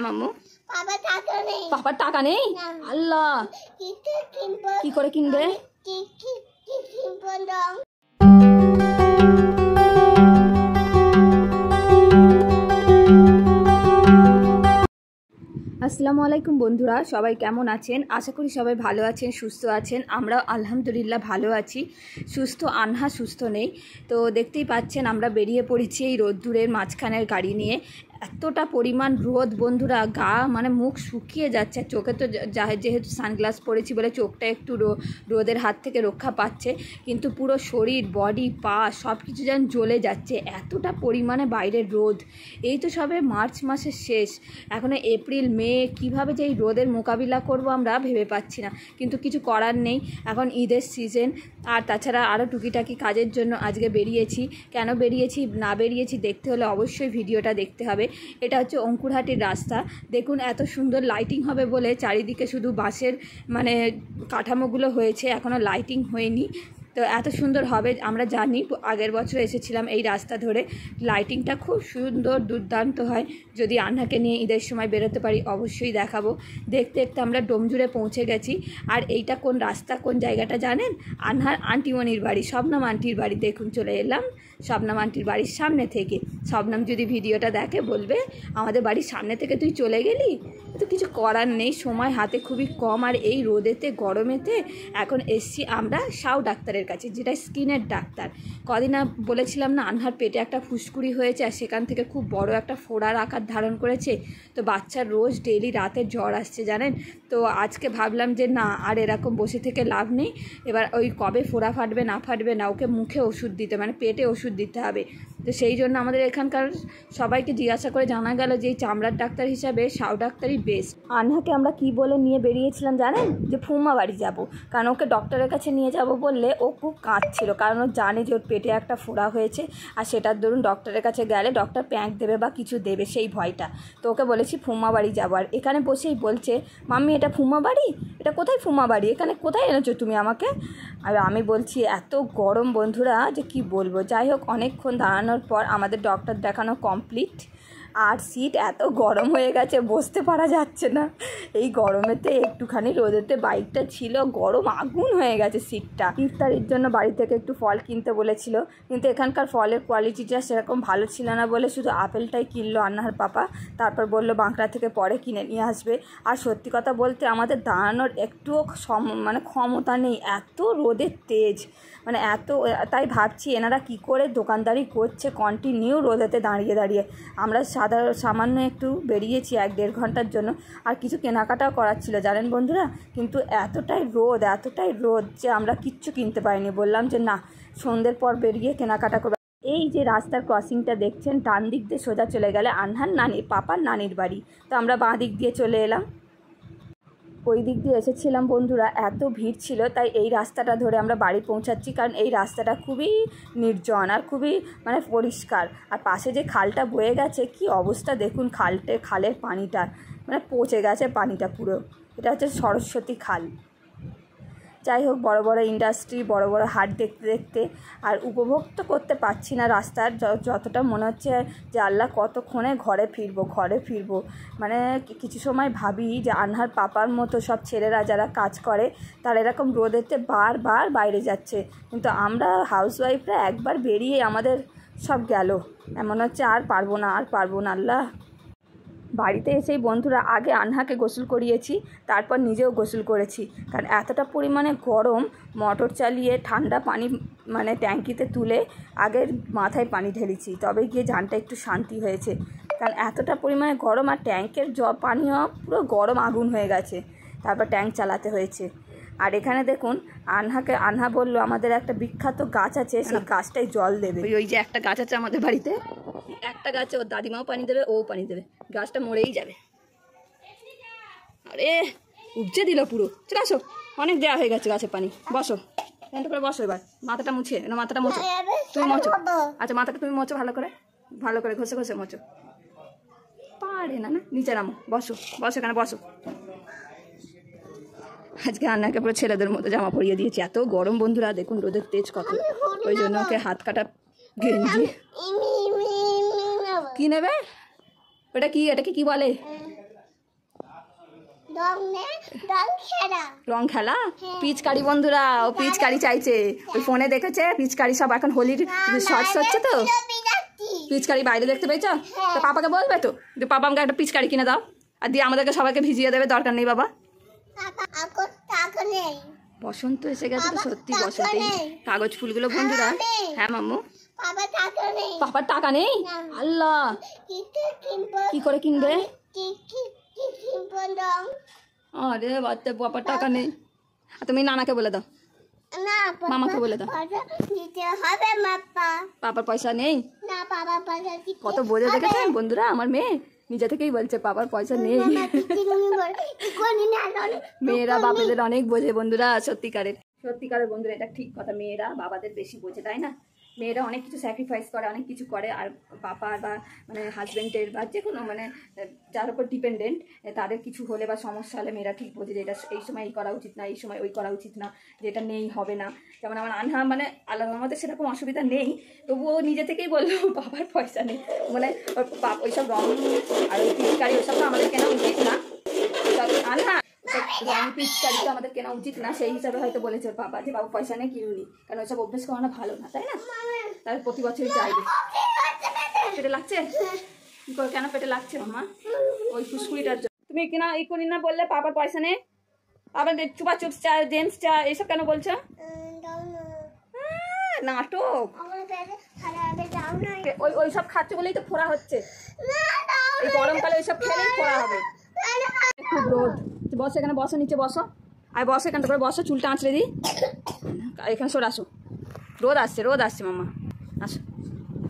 মাম্মু? পাপার টাকা নেই? আল্লাহ, কি করে কিনবে? আসসালামু আলাইকুম বন্ধুরা, সবাই কেমন আছেন? আশা করি সবাই ভালো আছেন, সুস্থ আছেন। আমরা আলহামদুলিল্লাহ ভালো আছি, সুস্থ। আনহা সুস্থ নেই, তো দেখতেই পাচ্ছেন আমরা বেরিয়ে পড়েছি এই রোদ্দুরের মাঝখানের গাড়ি নিয়ে। এতটা পরিমাণ রোদ বন্ধুরা, গা মানে মুখ শুকিয়ে যাচ্ছে। চোখে তো যেহেতু সানগ্লাস পরেছি বলে চোখটা একটু রোদের হাত থেকে রক্ষা পাচ্ছে, কিন্তু পুরো শরীর, বডি, পা সব কিছু যেন জ্বলে যাচ্ছে, এতটা পরিমাণে বাইরের রোদ। এই তো সবে মার্চ মাসের শেষ, এখনও এপ্রিল, মে, কীভাবে যে এই রোদের মোকাবিলা করব আমরা ভেবে পাচ্ছি না, কিন্তু কিছু করার নেই। এখন ঈদের সিজন, আর তাছাড়া আরও টুকিটাকি কাজের জন্য আজকে বেরিয়েছি। কেন বেরিয়েছি না বেরিয়েছি দেখতে হলে অবশ্যই ভিডিওটা দেখতে হবে। এটা হচ্ছে অঙ্কুরহাটির রাস্তা। দেখুন এত সুন্দর লাইটিং হবে বলে চারিদিকে শুধু বাঁশের মানে কাঠামোগুলো হয়েছে, এখনও লাইটিং হয়নি। তো এত সুন্দর হবে আমরা জানি, আগের বছর এসেছিলাম এই রাস্তা ধরে। লাইটিংটা খুব সুন্দর, দুর্দান্ত হয়। যদি আনহাকে নিয়ে ঈদের সময় বেরোতে পারি অবশ্যই দেখাবো। দেখতে দেখতে আমরা ডোমজুড়ে পৌঁছে গেছি। আর এইটা কোন রাস্তা, কোন জায়গাটা জানেন? আনহার আন্টিমণির বাড়ি, শবনম আন্টির বাড়ি। দেখুন চলে এলাম শবনম আন্টির বাড়ির সামনে থেকে। শবনম যদি ভিডিওটা দেখে বলবে আমাদের বাড়ির সামনে থেকে তুই চলে গেলি। তো কিছু করার নেই, সময় হাতে খুবই কম। আর এই রোদেতে গরমেতে এখন এসছি আমরা সাউ ডাক্তারের কাছে, যেটা স্কিনের ডাক্তার। কদিন বলেছিলাম না আনহার পেটে একটা ফুসকুড়ি হয়েছে, আর সেখান থেকে খুব বড় একটা ফোড়ার আকার ধারণ করেছে। তো বাচ্চার রোজ ডেইলি রাতে জ্বর আসছে জানেন। তো আজকে ভাবলাম যে না আর এরকম বসে থেকে লাভ নেই, এবার ওই কবে ফোড়া ফাটবে না ফাটবে না, ওকে মুখে ওষুধ দিতে মানে পেটে ওষুধ দিতে হবে। তো সেই জন্য আমাদের এখানকার সবাইকে জিজ্ঞাসা করে জানা গেল যে এই চামড়ার ডাক্তার হিসাবে সাউ ডাক্তারই বেস্ট। আনহাকে আমরা কি বলে নিয়ে বেরিয়েছিলাম জানেন? যে ফুমা বাড়ি যাব, কারণ ওকে ডক্টরের কাছে নিয়ে যাব বললে ও খুব কাঁদছিল, কারণ ও জানে যে ওর পেটে একটা ফোড়া হয়েছে, আর সেটার দরুন ডক্টরের কাছে গেলে ডক্টর প্যাঁক দেবে বা কিছু দেবে, সেই ভয়টা। তো ওকে বলেছি ফুমা বাড়ি যাবো। আর এখানে বসেই বলছে মাম্মি এটা ফুমা বাড়ি? এটা কোথায় ফুমা বাড়ি? এখানে কোথায় এনেছো তুমি আমাকে? আর আমি বলছি এত গরম বন্ধুরা যে কি বলবো। যাই হোক, অনেকক্ষণ দাঁড়ানোর পর আমাদের ডক্টর দেখানো কমপ্লিট। আর সিট এত গরম হয়ে গেছে, বসতে পারা যাচ্ছে না। এই গরমেতে একটুখানি রোদেতে বাইকটা ছিল, গরম আগুন হয়ে গেছে সিটটা। ইফতারির জন্য বাড়ি থেকে একটু ফল কিনতে বলেছিল, কিন্তু এখানকার ফলের কোয়ালিটিটা সেরকম ভালো ছিল না বলে শুধু আপেলটাই কিনলো আন্নার পাপা। তারপর বললো বাঁকড়া থেকে পরে কিনে নিয়ে আসবে। আর সত্যি কথা বলতে আমাদের দাঁড়ানোর একটুও মানে ক্ষমতা নেই, এত রোদের তেজ, মানে এত। তাই ভাবছি এনারা কি করে দোকানদারি করছে কন্টিনিউ রোদেতে দাঁড়িয়ে দাঁড়িয়ে। আমরা সামান্য একটু বেরিয়েছি 1-1.5 ঘন্টার জন্য, আর কিছু কেনাকাটাও করার ছিল জানেন বন্ধুরা, কিন্তু এতটাই রোদ যে আমরা কিচ্ছু কিনতে পারিনি। বললাম যে না, সন্ধ্যের পর বেরিয়ে কেনাকাটা করবো। এই যে রাস্তার ক্রসিংটা দেখছেন, ডান দিক দিয়ে সোজা চলে গেলে আনহার পাপার নানির বাড়ি। তো আমরা বাঁ দিক দিয়ে চলে এলাম। ওই দিক দিয়ে এসেছিলাম বন্ধুরা, এত ভিড় ছিল, তাই এই রাস্তাটা ধরে আমরা বাড়ি পৌঁছাচ্ছি, কারণ এই রাস্তাটা খুবই নির্জন আর খুবই মানে পরিষ্কার। আর পাশে যে খালটা বয়ে গেছে, কি অবস্থা দেখুন খালের পানিটা, মানে পচে গেছে পানিটা পুরো। এটা হচ্ছে সরস্বতী খাল। যাই হোক, বড় বড় ইন্ডাস্ট্রি, বড় বড় হাট দেখতে দেখতে আর উপভোগ তো করতে পারছি না রাস্তার। যতটা মনে হচ্ছে যে আল্লাহ কতক্ষণে ঘরে ফিরবো। মানে কিছু সময় ভাবি যে আনহার পাপার মতো সব ছেলেরা যারা কাজ করে তারা এরকম রোদেতে বারবার বাইরে যাচ্ছে, কিন্তু আমরা হাউসওয়াইফরা একবার বেরিয়ে আমাদের সব গেল। এমন হচ্ছে আর পারবো না আল্লাহ। বাড়িতে এসেই বন্ধুরা আগে আনহাকে গোসল করিয়েছি, তারপর নিজেও গোসল করেছি, কারণ এতটা পরিমাণে গরম। মোটর চালিয়ে ঠান্ডা পানি মানে ট্যাঙ্কিতে তুলে আগে মাথায় পানি ঢেলেছি, তবে গিয়ে জানটা একটু শান্তি হয়েছে, কারণ এতটা পরিমাণে গরম। আর ট্যাঙ্কের পানিও পুরো গরম আগুন হয়ে গেছে, তারপর ট্যাঙ্ক চালাতে হয়েছে। আর এখানে দেখুন আনহা বললো আমাদের একটা বিখ্যাত গাছ আছে, সেই গাছটাই জল দেবে। ওই যে একটা গাছ আছে আমাদের বাড়িতে, একটা গাছে ওর দাদিমাও পানি দেবে, ও পানি দেবে, গাছটা মরেই যাবে। আরে উপচে দিল পুরো। চলে আসো, অনেক দেওয়া হয়ে গেছে গাছে পানি। বসো, এখানটা করে বসো, এবার মাথাটা মুছে মাথাটা মোছো, তুমি মোছো। আচ্ছা মাথাটা তুমি মোছো ভালো করে ঘষে মোছো। পারে না নিচে নামো, বসো এখানে বসো। আজকে আন্নাকে পুরো ছেলেদের মতো জামা পরিয়ে দিয়েছি, এত গরম বন্ধুরা। দেখুন রোদের তেজ কত, ওই জন্য ওকে হাত কাটা গেঞ্জি। কি নেবে? ওটা কি, এটাকে কি বলে? রং খেলা পিচকারি বন্ধুরা, ও পিচকারি চাইছে, ওই ফোনে দেখেছে পিচকারি সব এখন হোলির শর্টস হচ্ছে তো পিচকারি বাইরে দেখতে পেয়েছো তো পাপাকে বলবে তো যে পাপা আমাকে একটা পিচকারি কিনে দাও আর দিয়ে আমাদেরকে সবাইকে ভিজিয়ে দেবে, দরকার নেই বাবা। বসন্ত এসে গেছে তো সত্যি বসন্ত, কাগজ ফুলগুলো বন্ধুরা। হ্যাঁ মাম্মু পাপার টাকা নেই, আল্লাহ কি করে কিনবে? আরে বাচ্চা পাপার টাকা নেই, তুমি নানাকে বলে দাও, মামাকে বলে দাও পাপার পয়সা নেই। কত বোঝে দেখেছেন বন্ধুরা আমার মেয়ে, নিজে থেকেই বলছে পাপার পয়সা নেই। মেয়েরা বাবাদের অনেক বোঝে বন্ধুরা, সত্যিকারের বন্ধুরা এটা ঠিক কথা, মেয়েরা বাবাদের বেশি বোঝে তাই না? মেয়েরা অনেক কিছু স্যাক্রিফাইস করে, অনেক কিছু করে, আর পাপার বা মানে হাজব্যান্ডের বা যে কোনো মানে যার উপর ডিপেন্ডেন্ট তাদের কিছু হলে বা সমস্যা হলে মেয়েরা ঠিক বোঝে যে এটা এই সময় এই করা উচিত না, এই সময় ওই করা উচিত না, যেটা নেই হবে না। যেমন আমার আনহা মানে আল্লাহ আমাদের সেরকম অসুবিধা নেই, তবুও নিজে থেকেই বললো বাবার পয়সা নেই, মানে ওইসব রং আর ওই পিচকারি ওইসব তো আমাদের কেনা উচিত না, আনহা রং পিচকারি তো আমাদের কেনা উচিত না, সেই হিসাবে হয়তো বলেছে ওর বাবা যে বাবু পয়সা নেই কিনুনি, কারণ ওইসব অভ্যেস করানো ভালো না তাই না? তার প্রতি বছরই চাইবে। পেটে লাগছে কি করে, কেন পেটে লাগছে মামা? ওই ফুসকুড়িটার জন্য তুমি কিনা এই করি না বললে পাপার পয়সা নেই, আবার চুপা চুপ চা জেন্টস চা এইসব কেন বলছো? নাটক ওই সব খাচ্ছে বলেই তো ফোড়া হচ্ছে, এই গরমকালে ওইসব খেলেই ফোড়া হবে। খুব রোদ, বসো এখানে, বসো নিচে বসো, আর বসো এখানটা করে বসো, চুলটা আঁচড়ে দিই, এখানে সর আসো, রোদ আসছে মামা, আসো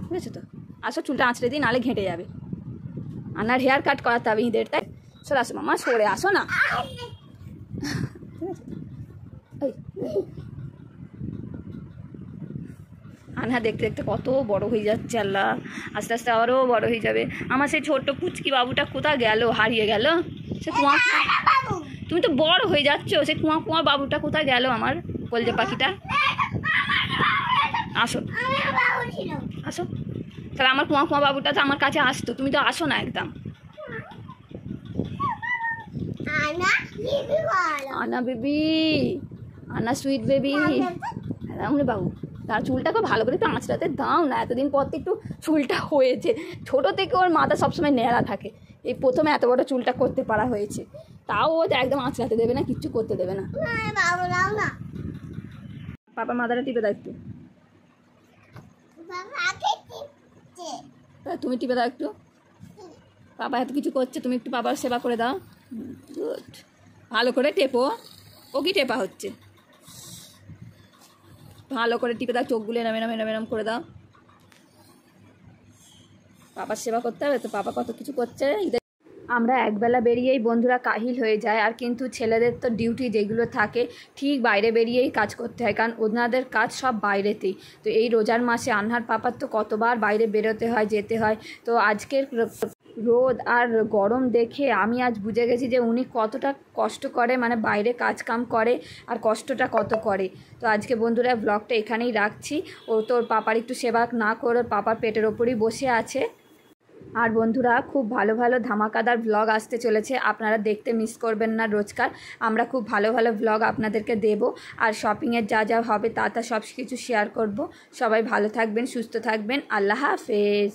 বুঝেছো তো, আসো চুলটা আঁচড়ে দিই নাহলে ঘেঁটে যাবে, আনার হেয়ার কাট করাতে হবে ঈদের, তাই সর আসো মামা, সরে আসো না। আনহা দেখতে দেখতে কত বড় হয়ে যাচ্ছে, আল্লাহ আস্তে আস্তে আরও বড় হয়ে যাবে। আমার সেই ছোট্ট কুচকি বাবুটা কোথায় গেল, হারিয়ে গেল, সে কুয়া, তুমি তো বড় হয়ে যাচ্ছ, সে কুয়া বাবুটা কোথায় গেল আমার কলজে পাখিটা? আসো আসো, তাহলে আমার কুয়া বাবুটা তো আমার কাছে আসতো, তুমি তো আসো না একদম। আনা বেবি, আনা সুইট বেবি, রামরে বাবু তার চুলটাকে ভালো করে একটু আঁচড়াতে দাও না, এতদিন পর তো একটু চুলটা হয়েছে, ছোটো থেকে ওর মাথা সবসময় ন্যাড়া থাকে, এই প্রথমে এত বড় চুলটা করতে পারা হয়েছে, তাও ও একদম আঁচড়াতে দেবে না, কিচ্ছু করতে দেবে না। পাপার মাথাটা টিপে দাও একটু, তুমি টিপে দাও একটু, পাপা এত কিছু করছে তুমি একটু পাপার সেবা করে দাও, গুড, ভালো করে টেপো, ও কি টেপা হচ্ছে, ভালো করে টিপে দাও, চোখগুলো এরম করে দাও, পাপার সেবা করতে হবে তো, পাপা কত কিছু করছে। আমরা একবেলা বেরিয়েই বন্ধুরা কাহিল হয়ে যায়, আর কিন্তু ছেলেদের তো ডিউটি যেগুলো থাকে ঠিক বাইরে বেরিয়েই কাজ করতে হয়, কারণ ওনাদের কাজ সব বাইরেতেই। তো এই রোজার মাসে আনহার পাপার তো কতবার বাইরে বেরোতে হয়, যেতে হয়, তো আজকের রোদ আর গরম দেখে আমি আজ বুঝে গেছি যে উনি কতটা কষ্ট করে, মানে বাইরে কাজকাম করে আর কষ্টটা কত করে। তো আজকে বন্ধুরা ব্লগটা এখানেই রাখছি, ও তোর পাপার একটু সেবা না করে ওর পাপার পেটের ওপরই বসে আছে। আর বন্ধুরা খুব ভালো ভালো ধামাকাদার ব্লগ আসতে চলেছে, আপনারা দেখতে মিস করবেন না। রোজকার আমরা খুব ভালো ভালো ব্লগ আপনাদেরকে দেব, আর শপিংয়ের যা যা হবে তা সব কিছু শেয়ার করব। সবাই ভালো থাকবেন, সুস্থ থাকবেন, আল্লাহ হাফেজ।